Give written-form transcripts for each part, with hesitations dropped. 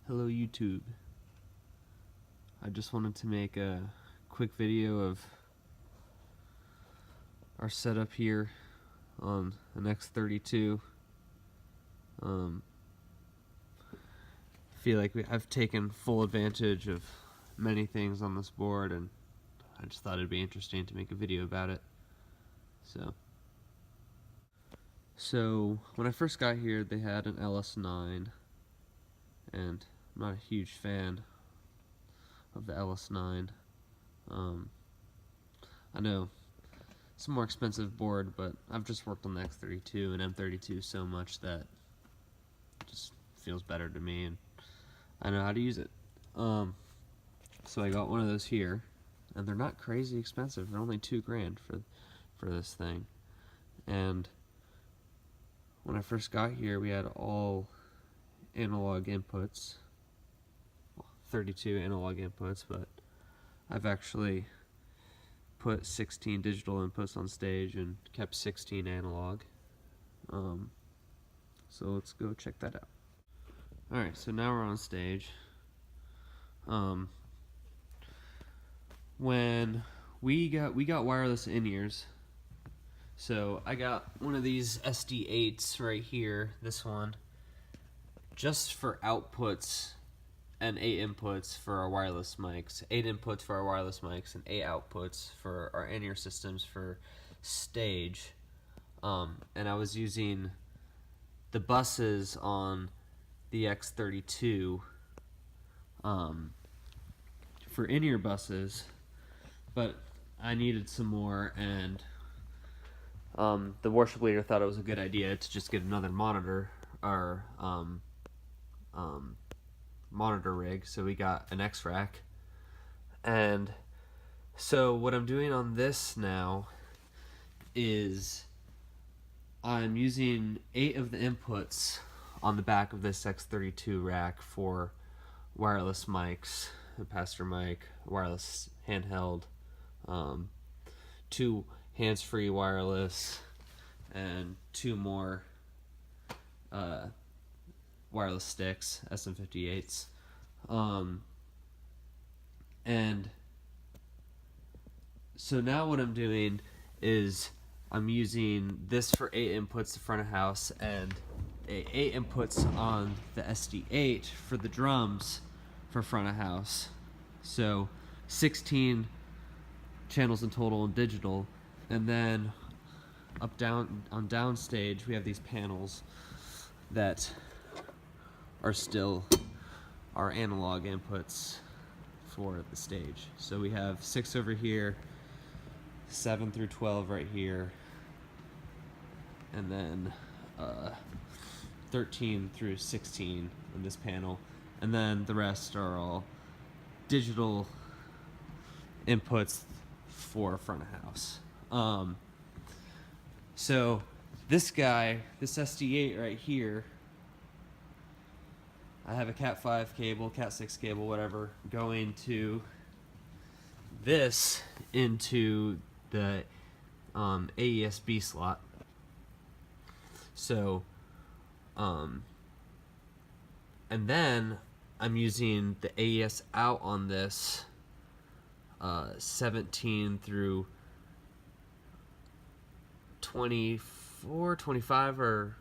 Hello YouTube. I just wanted to make a quick video of our setup here on an X32. Feel like I've taken full advantage of many things on this board, and I just thought it'd be interesting to make a video about it. So when I first got here, they had an LS9, and I'm not a huge fan of the LS9. I know it's a more expensive board, but I've just worked on the X32 and M32 so much that it just feels better to me, and I know how to use it. So I got one of those here, and they're not crazy expensive. They're only $2,000 for this thing. And when I first got here, we had all analog inputs, 32 analog inputs, but I've actually put 16 digital inputs on stage and kept 16 analog. So let's go check that out. Alright, so now we're on stage. When we got wireless in-ears, so I got one of these SD8s right here, this one, just for outputs and 8 inputs for our wireless mics, 8 inputs for our wireless mics, and 8 outputs for our in-ear systems for stage. And I was using the buses on the X32 for in-ear buses, but I needed some more, and the worship leader thought it was a good idea to just get another monitor, or monitor rig, so we got an X-Rack. And so what I'm doing on this now is I'm using 8 of the inputs on the back of this X32 rack for wireless mics, a pastor mic, wireless handheld, 2 hands-free wireless, and 2 more wireless sticks, SM58s. And so now what I'm doing is I'm using this for 8 inputs to front of house, and 8 inputs on the SD8 for the drums for front of house. So 16 channels in total in digital, and then on downstage we have these panels that are still our analog inputs for the stage. So we have 6 over here, 7 through 12 right here, and then 13 through 16 in this panel, and then the rest are all digital inputs for front of house. So this guy, this SD8 right here, I have a Cat 5 cable, Cat 6 cable, whatever, going to this into the AESB slot. So, and then I'm using the AES out on this 17 through 24, 25, or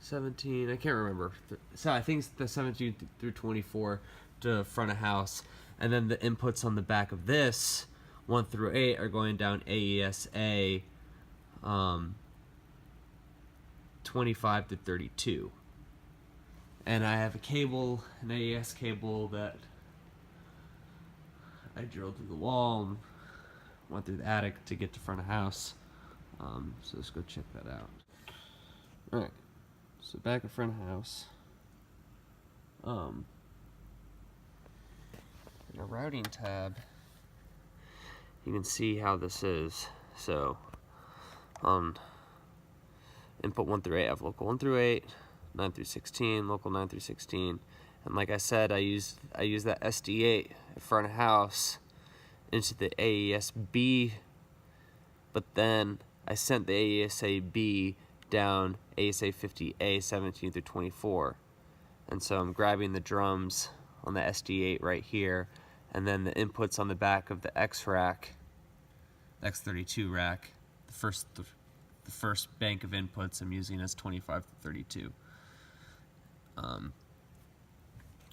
17, I can't remember. So I think it's the 17 through 24 to front of house, and then the inputs on the back of this 1 through 8 are going down AESA 25 to 32. And I have a cable, an AES cable that I drilled through the wall and went through the attic to get to front of house. So let's go check that out. Alright, so back in front of house. In a routing tab, you can see how this is. So on input 1 through 8, I have local 1 through 8, 9 through 16, local 9 through 16, and like I said, I use that SD8 in front of house into the AESB, but then I sent the AESA B down AESA 50A 17 through 24, And so I'm grabbing the drums on the SD8 right here, and then the inputs on the back of the X32 rack. The first bank of inputs I'm using is 25 to 32.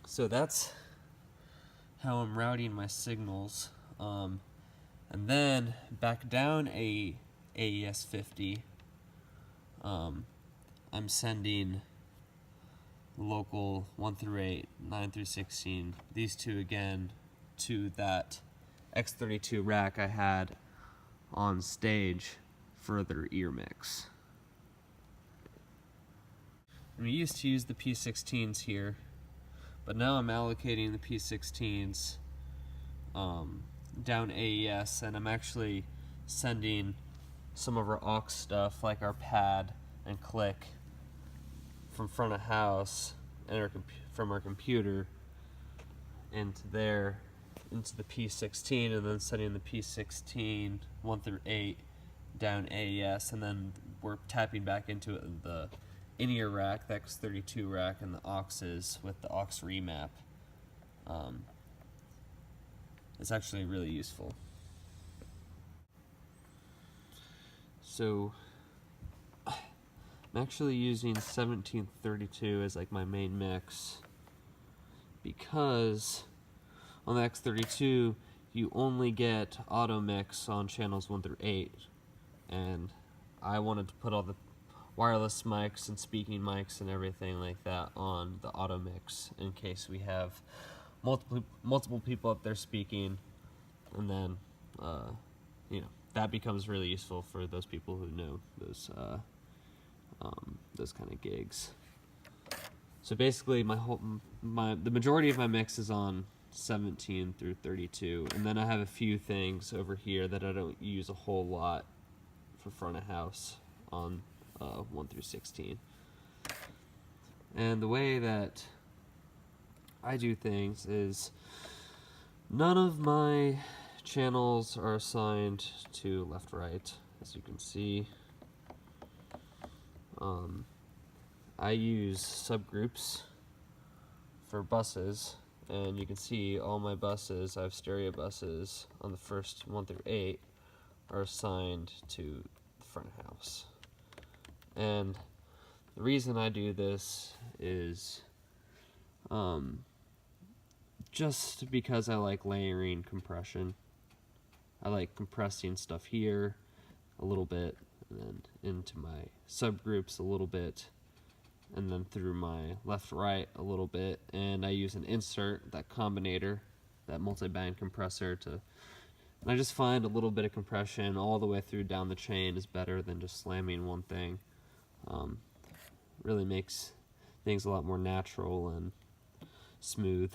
So that's how I'm routing my signals. And then back down a AES50, I'm sending local 1 through 8, 9 through 16, these two again to that X32 rack I had on stage for their ear mix. We used to use the P16s here, but now I'm allocating the P16s down AES, and I'm actually sending some of our aux stuff, like our pad and click, from front of house and from our computer into there, into the P16, and then sending the P16 1 through 8 down AES, and then we're tapping back into it in the in-ear rack, the X32 rack, and the auxes with the aux remap. It's actually really useful. So I'm actually using 1732 as like my main mix, because on the X32 you only get auto mix on channels 1 through 8, and I wanted to put all the wireless mics and speaking mics and everything like that on the auto mix in case we have multiple people up there speaking, and then you know, that becomes really useful for those people who know those kind of gigs. So basically the majority of my mix is on 17 through 32, and then I have a few things over here that I don't use a whole lot for front of house on 1 through 16. And the way that I do things is none of my channels are assigned to left right, as you can see. I use subgroups for buses, and you can see all my buses, I have stereo buses on the first 1 through 8 are assigned to the front of house. And the reason I do this is just because I like layering compression. I like compressing stuff here a little bit, and then into my subgroups a little bit, and then through my left-right a little bit, and I use an insert, that combinator, that multi-band compressor, and I just find a little bit of compression all the way through down the chain is better than just slamming one thing. Really makes things a lot more natural and smooth.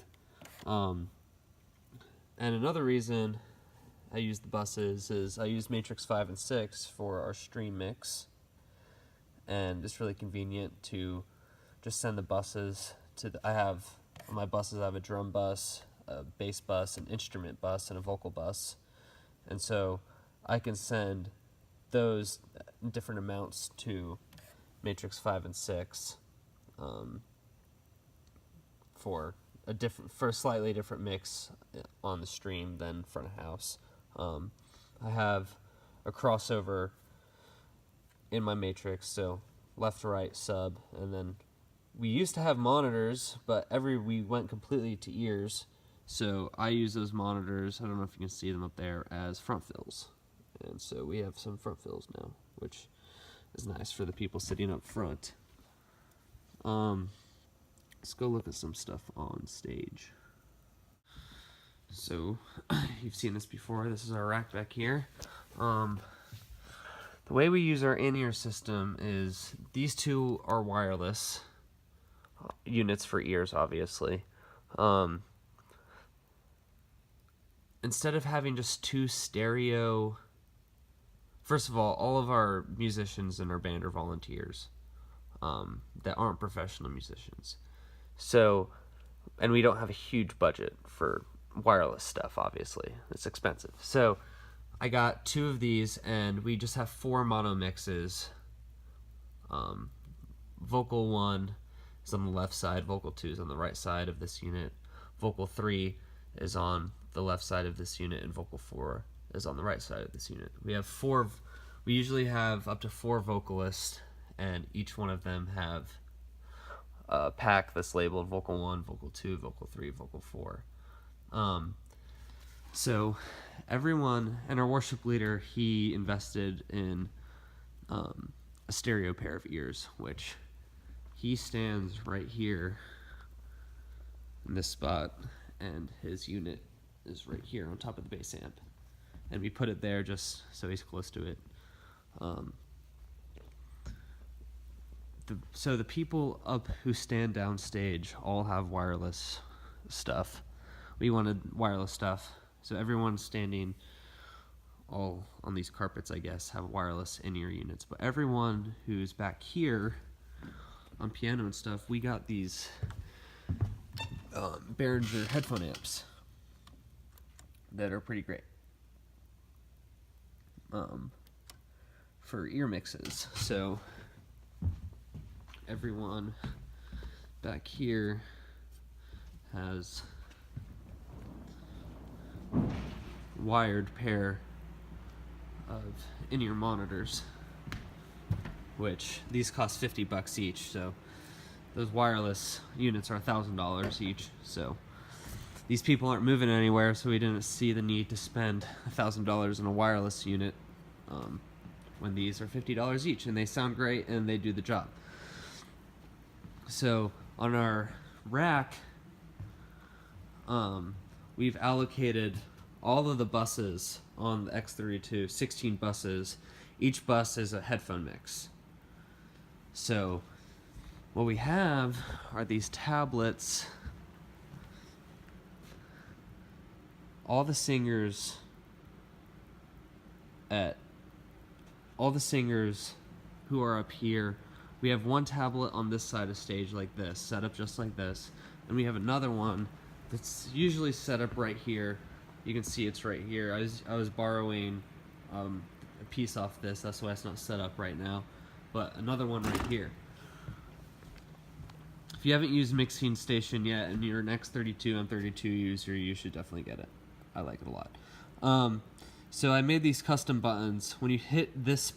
And another reason I use the buses is I use Matrix 5 and 6 for our stream mix, and it's really convenient to just send the buses to on my buses I have a drum bus, a bass bus, an instrument bus, and a vocal bus, and so I can send those different amounts to Matrix 5 and 6 for a slightly different mix on the stream than front of house. I have a crossover in my matrix, so left, right, sub, and then we used to have monitors, but we went completely to ears, so I use those monitors, I don't know if you can see them up there, as front fills. And so we have some front fills now, which is nice for the people sitting up front. Let's go look at some stuff on stage. So, you've seen this before. This is our rack back here. The way we use our in-ear system is these two are wireless units for ears, obviously. Instead of having just two stereo... First of all of our musicians in our band are volunteers that aren't professional musicians. So, and we don't have a huge budget for wireless stuff, obviously. It's expensive. So, I got two of these, and we just have 4 mono mixes. Vocal 1, is on the left side, vocal 2 is on the right side of this unit, vocal 3 is on the left side of this unit, and vocal 4 is on the right side of this unit. We usually have up to 4 vocalists, and each one of them have a pack that's labeled vocal 1, vocal 2, vocal 3, vocal 4. So everyone, and our worship leader, he invested in a stereo pair of ears, which he stands right here in this spot, and his unit is right here on top of the bass amp. And we put it there just so he's close to it. So the people up who stand downstage all have wireless stuff. We wanted wireless stuff, so everyone standing all on these carpets, I guess, have wireless in-ear units. But everyone who's back here on piano and stuff, we got these Behringer headphone amps that are pretty great for ear mixes. So everyone back here has wired pair of in-ear monitors, which these cost $50 each, so those wireless units are $1,000 each. So these people aren't moving anywhere, so we didn't see the need to spend $1,000 on a wireless unit when these are $50 each, and they sound great and they do the job. So on our rack, we've allocated all of the buses on the X32, 16 buses. Each bus is a headphone mix. So what we have are these tablets. All the singers who are up here, we have one tablet on this side of stage like this, set up just like this, and we have another one that's usually set up right here. You can see it's right here. I was borrowing a piece off this, that's why it's not set up right now, but another one right here. If you haven't used Mixing Station yet and you're an X32 M32 user, you should definitely get it. I like it a lot. So I made these custom buttons. When you hit this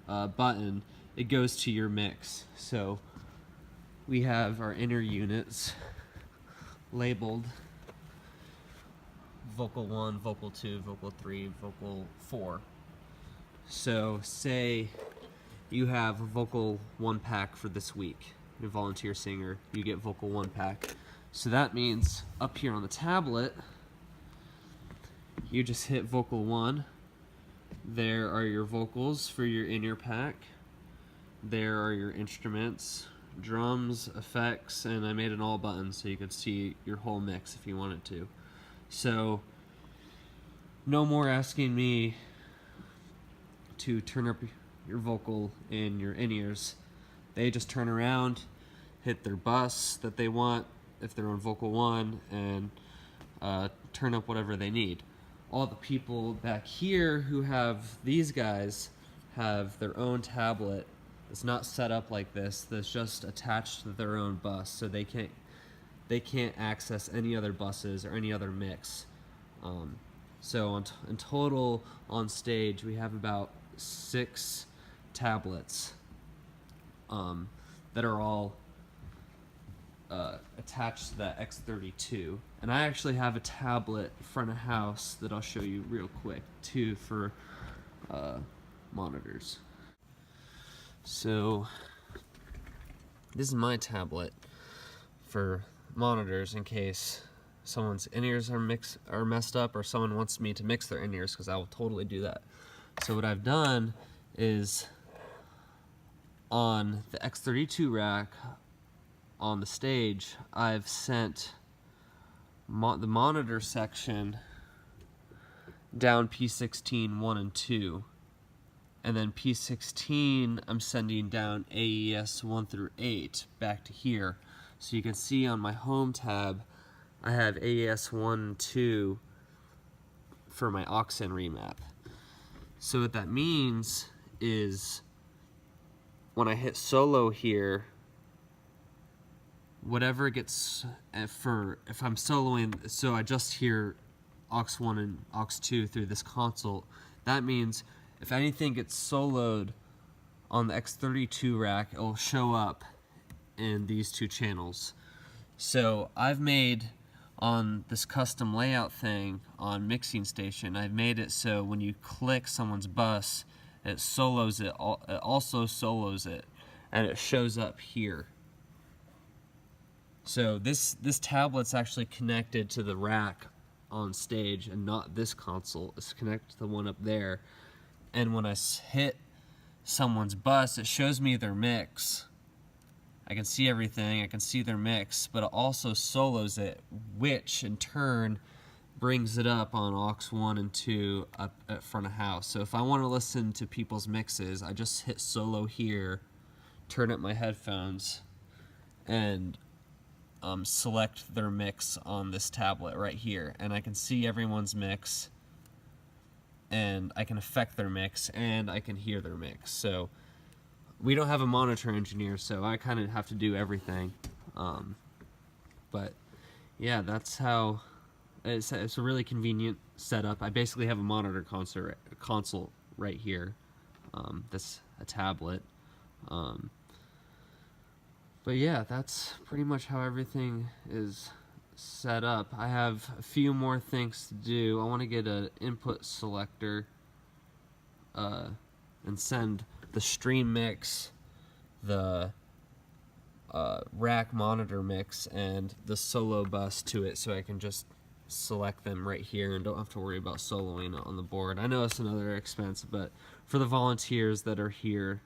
button, it goes to your mix. So we have our inner units labeled vocal 1, vocal 2, vocal 3, vocal 4. So say you have a vocal 1 pack for this week. You're a volunteer singer, you get vocal 1 pack. So that means up here on the tablet, you just hit vocal 1. There are your vocals for your in-ear pack. There are your instruments, drums, effects, and I made an all button so you could see your whole mix if you wanted to. So no more asking me to turn up your vocal in your in-ears. They just turn around, hit their bus that they want if they're on vocal 1, and turn up whatever they need. All the people back here who have these guys have their own tablet. It's not set up like this. That's just attached to their own bus, so they can't access any other buses or any other mix. So in total on stage, we have about 6 tablets that are all attached to that X32. And I actually have a tablet front of house that I'll show you real quick too for monitors. So this is my tablet for monitors in case someone's in-ears are messed up, or someone wants me to mix their in-ears, because I will totally do that. So what I've done is on the X32 rack on the stage, I've sent the monitor section down P16 1 and 2, and then P16 I'm sending down AES 1 through 8 back to here. So you can see on my home tab I have AES 1 and 2 for my aux-in remap. So what that means is when I hit solo here, whatever gets if I'm soloing, so I just hear aux 1 and aux 2 through this console. That means if anything gets soloed on the X32 rack, it will show up in these two channels. So I've made, on this custom layout thing on Mixing Station, I've made it so when you click someone's bus, it solos it, it also solos it, and it shows up here. So this tablet's actually connected to the rack on stage and not this console. It's connected to the one up there. And when I hit someone's bus, it shows me their mix. I can see everything, I can see their mix, but it also solos it, which in turn brings it up on aux 1 and 2 up at front of house. So if I want to listen to people's mixes, I just hit solo here, turn up my headphones, and select their mix on this tablet right here. And I can see everyone's mix, and I can affect their mix, and I can hear their mix. So we don't have a monitor engineer, so I kind of have to do everything. But yeah, that's how it's a really convenient setup. I basically have a monitor console right here. That's a tablet. But yeah, that's pretty much how everything is set up. I have a few more things to do. I want to get an input selector and send the stream mix, the rack monitor mix, and the solo bus to it, so I can just select them right here and don't have to worry about soloing on the board. I know it's another expense, but for the volunteers that are here,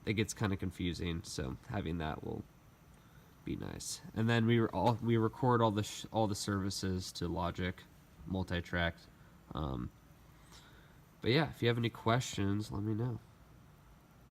it gets kind of confusing, so having that will be nice. And then we record all the services to Logic, multi-track. But yeah, if you have any questions, let me know.